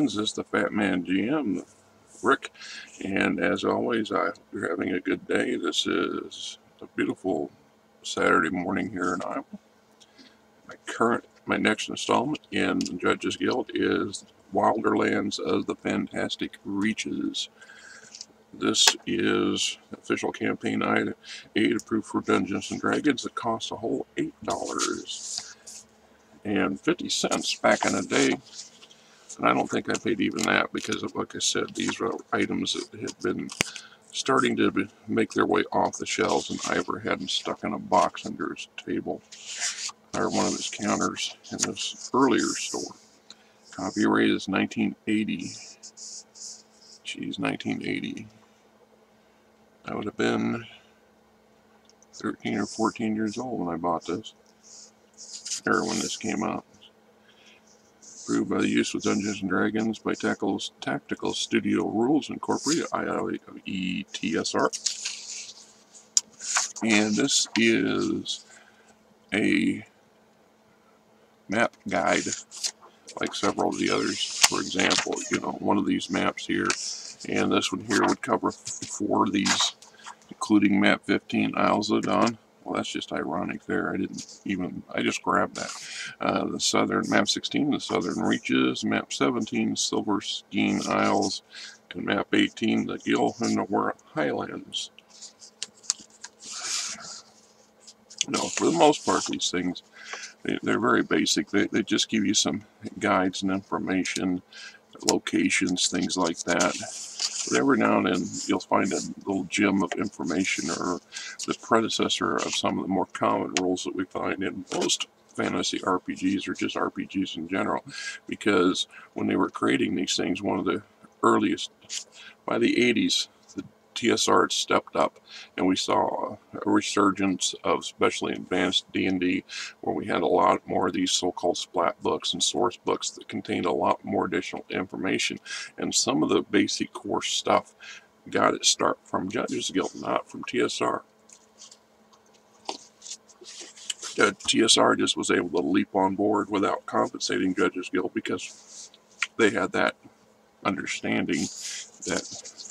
friends. This is the Fat Man GM, Rick, and as always, I hope you're having a good day. This is a beautiful Saturday morning here in Iowa. My next installment in the Judges Guild is Wilderlands of the Fantastic Reaches. This is official campaign aid approved for Dungeons and Dragons. It costs a whole $8.50 back in the day. And I don't think I paid even that because, like I said, these were items that had been starting to make their way off the shelves, and Ivor had them stuck in a box under his table or one of his counters in this earlier store. Copyright is 1980. Geez, 1980. I would have been 13 or 14 years old when I bought this, or when this came out. Approved by the use with Dungeons & Dragons by Tactical Studio Rules Incorporated, IETSR. And this is a map guide, like several of the others. For example, one of these maps here, and this one here would cover 4 of these, including map 15, Isles of Dawn. Well, that's just ironic there. I just grabbed that. The southern, map 16, the Southern Reaches, map 17, Silver Skein Isles, and map 18, the Ghinor Highlands. For the most part, these things, they're very basic. They just give you some guides and information, locations, things like that. But every now and then you'll find a little gem of information or the predecessor of some of the more common rules that we find in most fantasy RPGs or just RPGs in general. Because when they were creating these things, one of the earliest, by the 80s, the TSR had stepped up, and we saw a resurgence of especially advanced D&D, where we had a lot more of these so-called splat books and source books that contained a lot more additional information. And some of the basic core stuff got its start from Judges Guild, not from TSR. TSR just was able to leap on board without compensating Judges Guild because they had that understanding that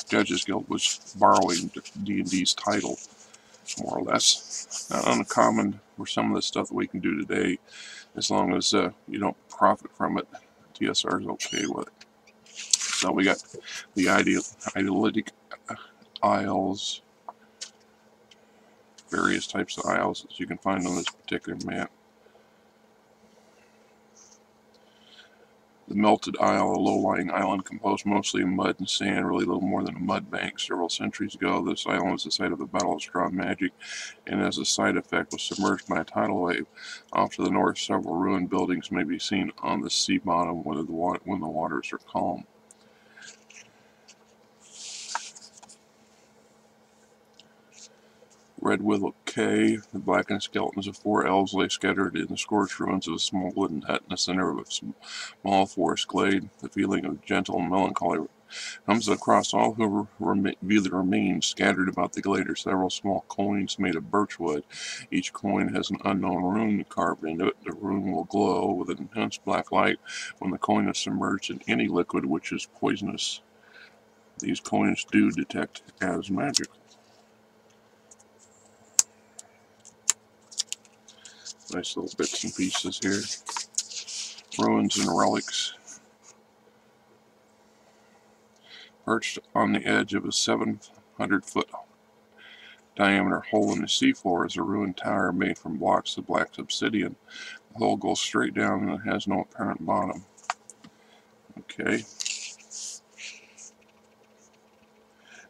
Judges Guild was borrowing D&D's title, more or less. Not uncommon for some of the stuff that we can do today, as long as you don't profit from it. TSR is okay with it. So we got the idyllic isles, various types of isles that you can find on this particular map. The Melted Isle, a low-lying island composed mostly of mud and sand, really little more than a mud bank. Several centuries ago, this island was the site of the Battle of Straw Magic, and as a side effect was submerged by a tidal wave. Off to the north, several ruined buildings may be seen on the sea bottom when the waters are calm. Red Willow Cay, the blackened skeletons of 4 elves lay scattered in the scorched ruins of a small wooden hut in the center of a small forest glade. The feeling of gentle melancholy comes across all who view the remains. Scattered about the glade are several small coins made of birchwood. Each coin has an unknown rune carved into it. The rune will glow with an intense black light when the coin is submerged in any liquid which is poisonous. These coins do detect as magical. Nice little bits and pieces here. Ruins and relics. Perched on the edge of a 700-foot diameter hole in the seafloor is a ruined tower made from blocks of black obsidian. The hole goes straight down and has no apparent bottom. Okay.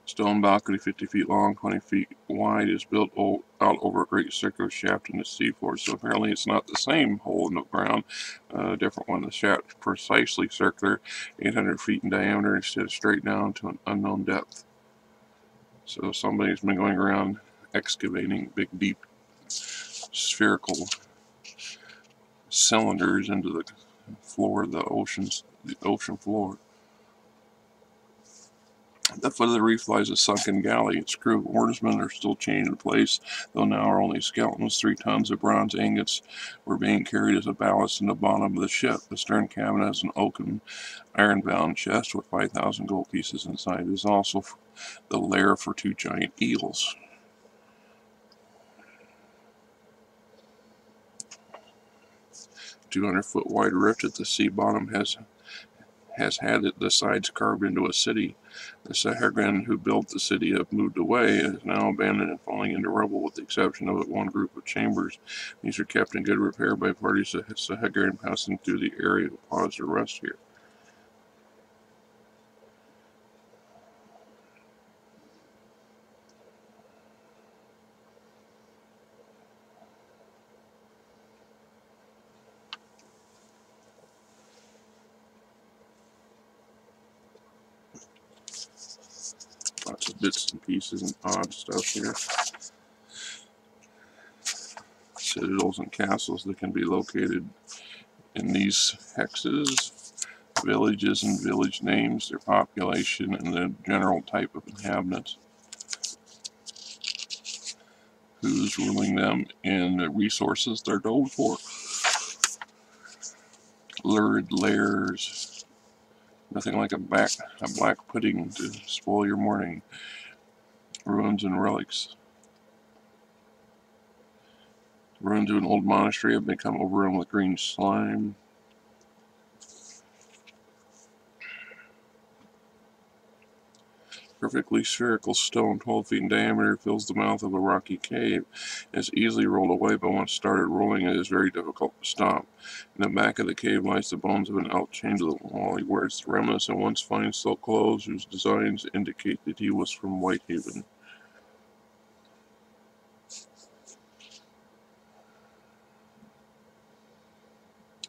Stone balcony 50 feet long, 20 feet wide, is built out over a great circular shaft in the seafloor. So apparently it's not the same hole in the ground, a different one. The shaft is precisely circular, 800 feet in diameter instead of straight down to an unknown depth. So somebody's been going around excavating big, deep, spherical cylinders into the floor of the ocean floor. At the foot of the reef lies a sunken galley. Its crew of oarsmen are still chained in place, though now are only skeletons. 3 tons of bronze ingots were being carried as a ballast in the bottom of the ship. The stern cabin has an oaken, iron-bound chest with 5,000 gold pieces inside. It is also the lair for 2 giant eels. A 200-foot wide rift at the sea bottom has had the sides carved into a city. The Sahagrin who built the city have moved away and is now abandoned and falling into rubble with the exception of one group of chambers. These are kept in good repair by parties of Sahagrin passing through the area to pause or rest here. Lots of bits and pieces and odd stuff here. Citadels and castles that can be located in these hexes. Villages and village names, their population, and the general type of inhabitants. Who's ruling them, and the resources they're known for. Lurid lairs. Nothing like a black pudding to spoil your morning. Ruins and relics. Ruins of an old monastery have become overrun with green slime. Perfectly spherical stone, 12 feet in diameter, fills the mouth of a rocky cave. It is easily rolled away, but once started rolling, it is very difficult to stop. In the back of the cave lies the bones of an elk chained to the wall. He wears the remnants of once fine silk clothes, whose designs indicate that he was from Whitehaven.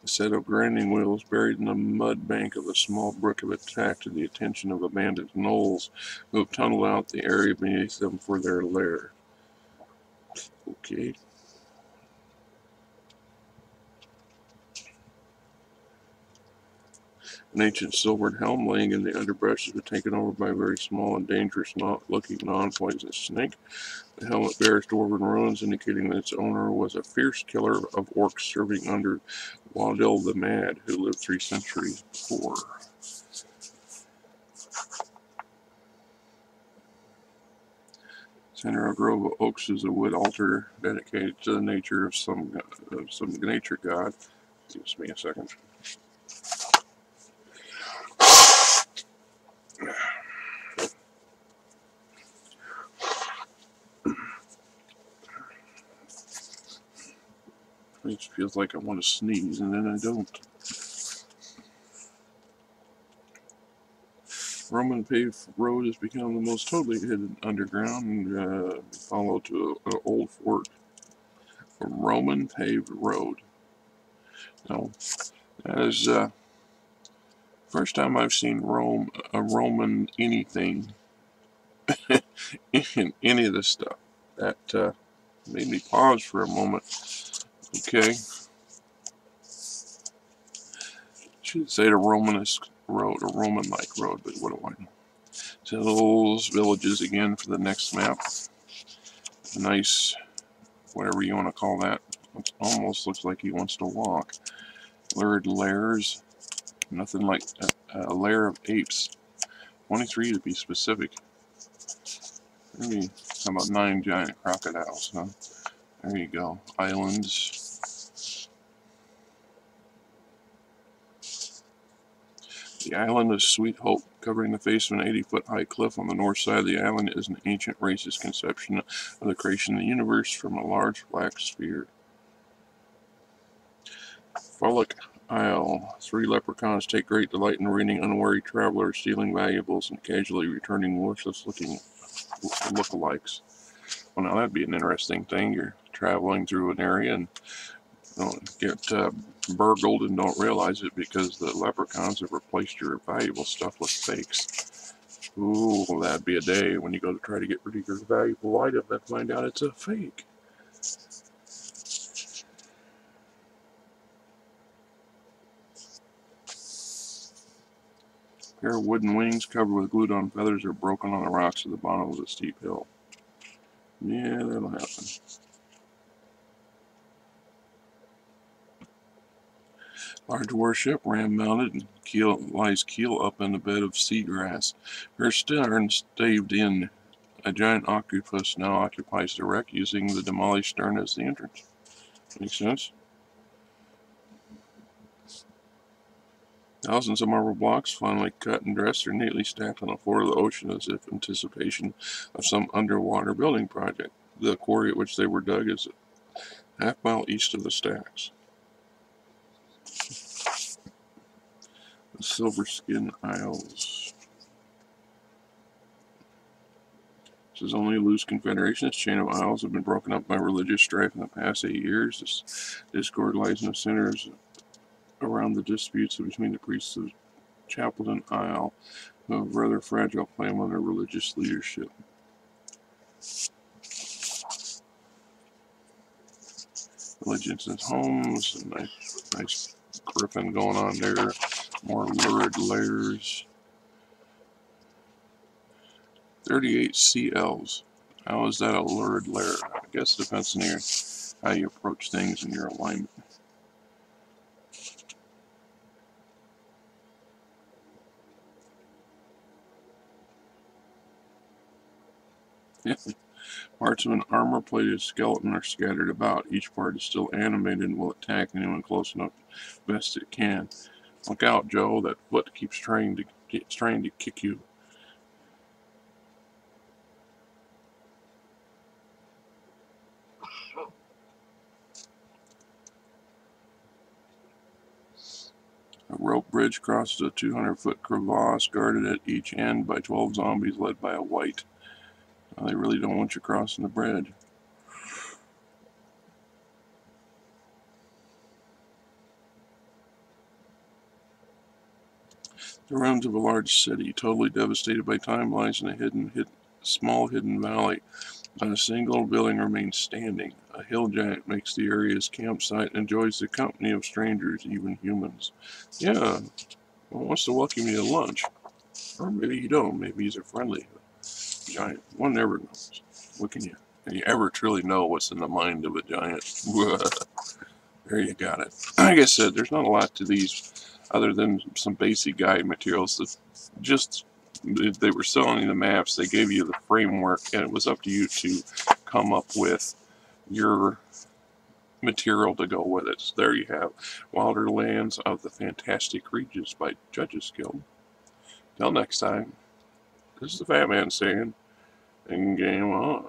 A set of grinding wheels buried in the mud bank of a small brook have attracted the attention of abandoned gnolls who have tunneled out the area beneath them for their lair. Okay. An ancient silvered helm laying in the underbrush has been taken over by a very small and dangerous looking non-poisonous snake. The helmet bears dwarven runes indicating that its owner was a fierce killer of orcs serving under Waddell the Mad, who lived 3 centuries before. Center of a grove of oaks is a wood altar dedicated to the nature of some nature god. Excuse me a second. It just feels like I want to sneeze, and then I don't. Roman paved road has become the most totally hidden underground and followed to an old fort. A Roman paved road. Now, that is first time I've seen a Roman anything in any of this stuff. That made me pause for a moment. Okay. Should say a Romanesque road, a Roman-like road, but what do I know? Citadels, villages again for the next map. A nice, whatever you want to call that. It almost looks like he wants to walk. Lurid lairs. Nothing like a lair of apes. 23 to be specific. Maybe, how about 9 giant crocodiles, huh? There you go. Islands. The island of Sweet Hope, covering the face of an 80-foot high cliff on the north side of the island, is an ancient race's conception of the creation of the universe from a large black sphere. Frolic Isle. 3 leprechauns take great delight in raiding unwary travelers, stealing valuables, and casually returning worthless-looking lookalikes. Well, now that'd be an interesting thing. You're traveling through an area and get burgled and don't realize it because the leprechauns have replaced your valuable stuff with fakes. Ooh, that'd be a day when you go to try to get rid of your valuable item and find out it's a fake. A pair of wooden wings covered with glued-on feathers are broken on the rocks at the bottom of the steep hill. Yeah, that'll happen. Large warship, ram-mounted, and lies keel up in a bed of seagrass. Her stern staved in. A giant octopus now occupies the wreck, using the demolished stern as the entrance. Makes sense. Thousands of marble blocks, finely cut and dressed, are neatly stacked on the floor of the ocean as if in anticipation of some underwater building project. The quarry at which they were dug is a half-mile east of the stacks. The Skein Isles. This is only a loose confederation. This chain of isles have been broken up by religious strife in the past 8 years. This discord lies in the centers around the disputes between the priests of Chapelton Isle, who have rather fragile claim on their religious leadership. Religions and homes, a nice griffin going on there. More lurid lairs. 38 sea elves. How is that a lurid lair? I guess it depends on how you approach things and your alignment. Parts of an armor-plated skeleton are scattered about. Each part is still animated and will attack anyone close enough best it can. Look out, Joe. That foot keeps trying to kick you. A rope bridge crosses a 200-foot crevasse guarded at each end by 12 zombies led by a white. They really don't want you crossing the bridge. The ruins of a large city, totally devastated by time, lies in a small hidden valley. Not a single building remains standing. A hill giant makes the area his campsite and enjoys the company of strangers, even humans. Yeah, well, wants to welcome you to lunch. Or maybe you don't. Maybe he's a friendly giant. One never knows. What can you ever truly know what's in the mind of a giant? There you got it. Like I said, there's not a lot to these other than some basic guide materials that just, if they were selling the maps, they gave you the framework, and it was up to you to come up with your material to go with it. So there you have Wilderlands of the Fantastic Regions by Judges Guild. Till next time, this is the Fat Man saying, and game on.